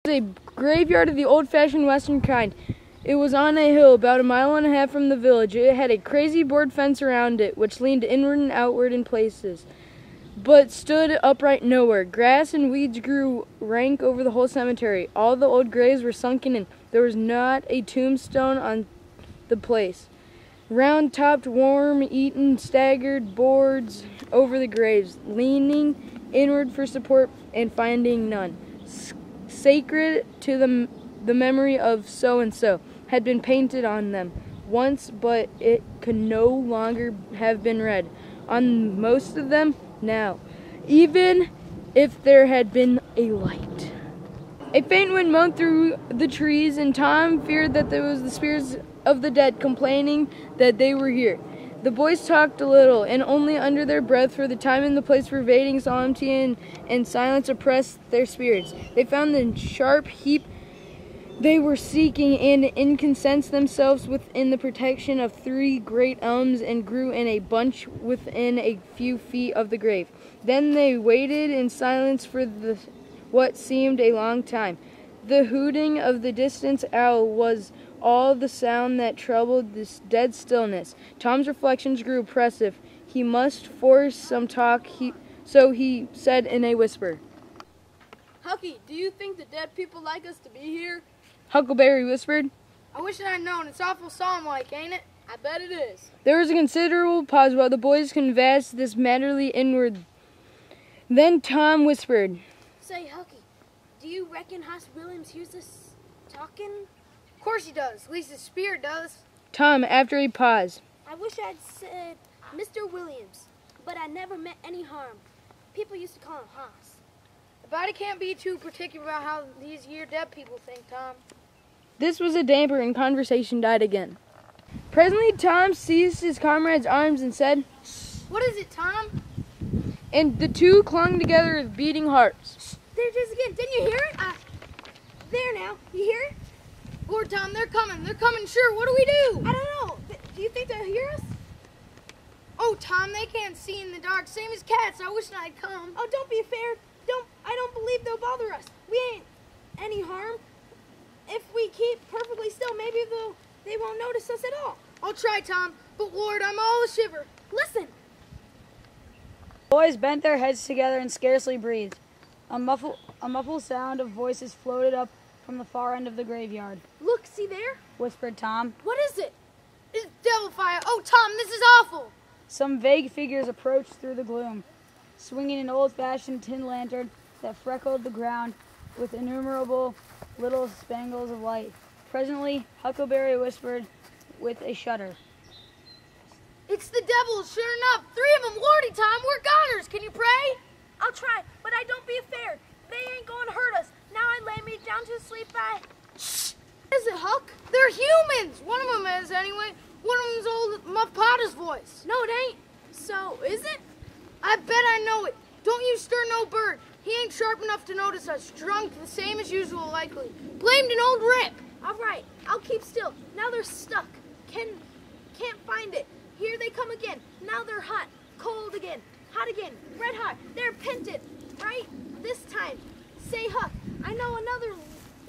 A graveyard of the old-fashioned western kind. It was on a hill about 1.5 miles from the village. It had a crazy board fence around it, which leaned inward and outward in places, but stood upright nowhere. Grass and weeds grew rank over the whole cemetery. All the old graves were sunken in. There was not a tombstone on the place. Round-topped, worm-eaten, staggered boards over the graves, leaning inward for support and finding none. Sacred to the memory of so-and-so had been painted on them once, but it could no longer have been read on most of them now, even if there had been a light. A faint wind moaned through the trees, and Tom feared that there was the spirits of the dead complaining that they were here. The boys talked a little, and only under their breath, for the time and the place pervading solemnity and silence oppressed their spirits. They found the sharp heap they were seeking and incensed themselves within the protection of 3 great elms and grew in a bunch within a few feet of the grave. Then they waited in silence for what seemed a long time. The hooting of the distant owl was all the sound that troubled this dead stillness. Tom's reflections grew oppressive. He must force some talk, so he said in a whisper, "Hucky, do you think the dead people like us to be here?" Huckleberry whispered. "I wish I'd known. It's awful solemn-like, ain't it?" "I bet it is." There was a considerable pause while the boys conversed this matterly inward. Then Tom whispered, "Say, Hucky, do you reckon Hoss Williams hears us talking?" "Of course he does. At least his spirit does." Tom, after a pause, "I wish I'd said Mr. Williams, but I never meant any harm. People used to call him Hoss." "The body can't be too particular about how these here dead people think, Tom." This was a damper, and conversation died again. Presently Tom seized his comrade's arms and said, "What is it, Tom?" And the two clung together with beating hearts. "There it is again. Didn't you hear it? There now. You hear it?" "Lord, Tom, they're coming. They're coming, sure. What do we do?" "I don't know. Do you think they'll hear us?" "Oh, Tom, they can't see in the dark. Same as cats. I wish I'd come." "Oh, don't be fair. I don't believe they'll bother us. We ain't any harm. If we keep perfectly still, maybe they won't notice us at all." "I'll try, Tom, but Lord, I'm all a shiver." "Listen." The boys bent their heads together and scarcely breathed. A muffled sound of voices floated up from the far end of the graveyard. "Look, see there?" whispered Tom. "What is it?" "It's devil fire. Oh, Tom, this is awful." Some vague figures approached through the gloom, swinging an old-fashioned tin lantern that freckled the ground with innumerable little spangles of light. Presently, Huckleberry whispered with a shudder, "It's the devil, sure enough. 3 of them. Lordy, Tom, we're goners. Can you pray?" "I'll try, but I don't be fair. They ain't going to hurt us. Now I lay me down to sleep by..." "Shh! Is it, Huck? They're humans. One of them is, anyway. One of them's old Muff Potter's voice." "No, it ain't." "So, is it?" "I bet I know it. Don't you stir no bird. He ain't sharp enough to notice us. Drunk the same as usual, likely. Blamed an old rip." "All right, I'll keep still. Now they're stuck. Can't find it. Here they come again. Now they're hot. Cold again. Hot again. Red hot. They're pinted. Right this time. Say, Huck, I know another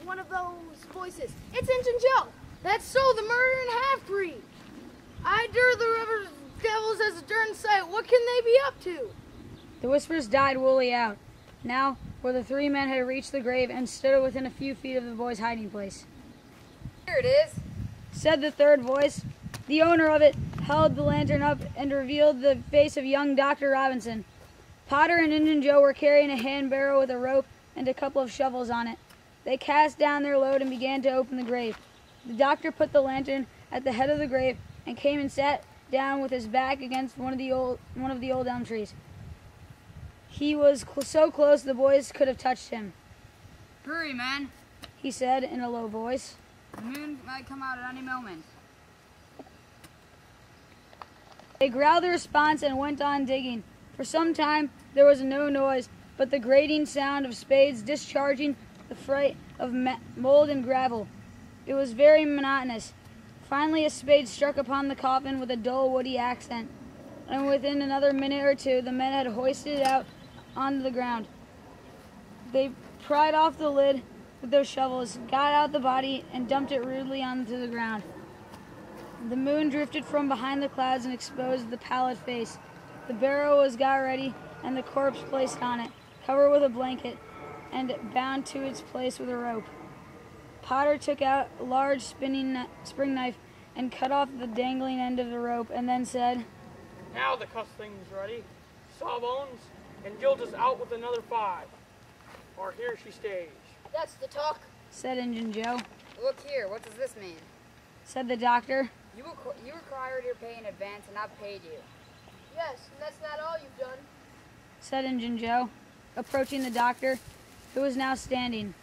one of those voices. It's Injun Joe." "That's so, the murdering half-breed. I dare the river devils as a darn sight. What can they be up to?" The whispers died woolly out. Now, where the 3 men had reached the grave and stood within a few feet of the boys' hiding place. "Here it is," said the third voice. The owner of it held the lantern up and revealed the face of young Dr. Robinson. Potter and Injun Joe were carrying a hand barrow with a rope and a couple of shovels on it. They cast down their load and began to open the grave. The doctor put the lantern at the head of the grave and came and sat down with his back against one of the old elm trees. He was so close the boys could have touched him. "Hurry, man. He said in a low voice. The moon might come out at any moment." They growled a response and went on digging. For some time there was no noise but the grating sound of spades discharging the freight of mold and gravel. It was very monotonous. Finally a spade struck upon the coffin with a dull woody accent, and within another minute or two the men had hoisted it out onto the ground. They pried off the lid with those shovels, got out the body, and dumped it rudely onto the ground. The moon drifted from behind the clouds and exposed the pallid face. The barrow was got ready, and the corpse placed on it, covered with a blanket, and bound to its place with a rope. Potter took out a large spring knife and cut off the dangling end of the rope, and then said, "Now the cuss thing's ready. Sawbones, and Jill just out with another 5. Or here she stays." That's the talk. said Injun Joe. Look here, what does this mean? Said the doctor. You required your pay in advance, and I've paid you. Yes, and that's not all you've done. Said Injun Joe, approaching the doctor, who was now standing.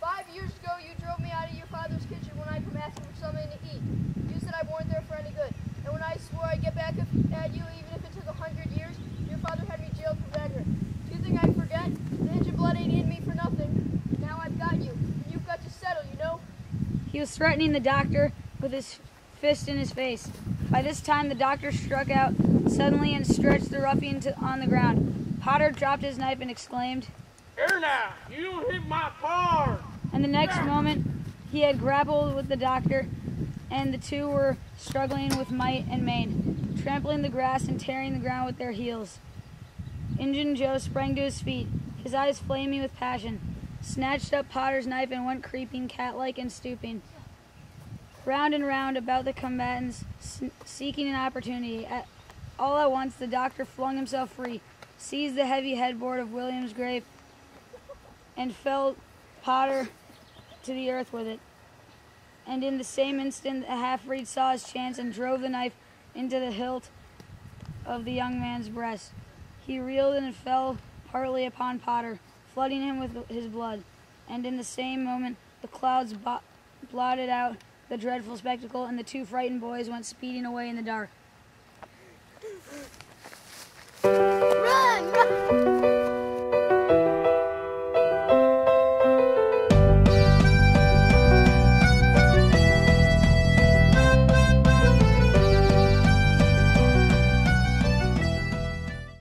5 years ago, you drove me out of your father's kitchen when I come asking for something to eat. You said I weren't there for any good. And when I swore I'd get back at you, even if it took 100 years, your father had me jailed for beggar. Do you think I forget? The Injun blood ain't in me for nothing. Now I've got you, and you've got to settle, you know? He was threatening the doctor with his fist in his face. By this time, the doctor struck out suddenly and stretched the ruffian on the ground. Potter dropped his knife and exclaimed, "Here now, you don't hit my card!" and the next moment he had grappled with the doctor, and the two were struggling with might and main, trampling the grass and tearing the ground with their heels. Injun Joe sprang to his feet, his eyes flaming with passion, snatched up Potter's knife and went creeping, cat-like and stooping. Round and round about the combatants, seeking an opportunity. All at once the doctor flung himself free, seized the heavy headboard of William's grave, and felled Potter to the earth with it. And in the same instant the half-breed saw his chance and drove the knife into the hilt of the young man's breast. He reeled and fell partly upon Potter, flooding him with his blood. And in the same moment the clouds blotted out the dreadful spectacle, and the two frightened boys went speeding away in the dark. Run! Run!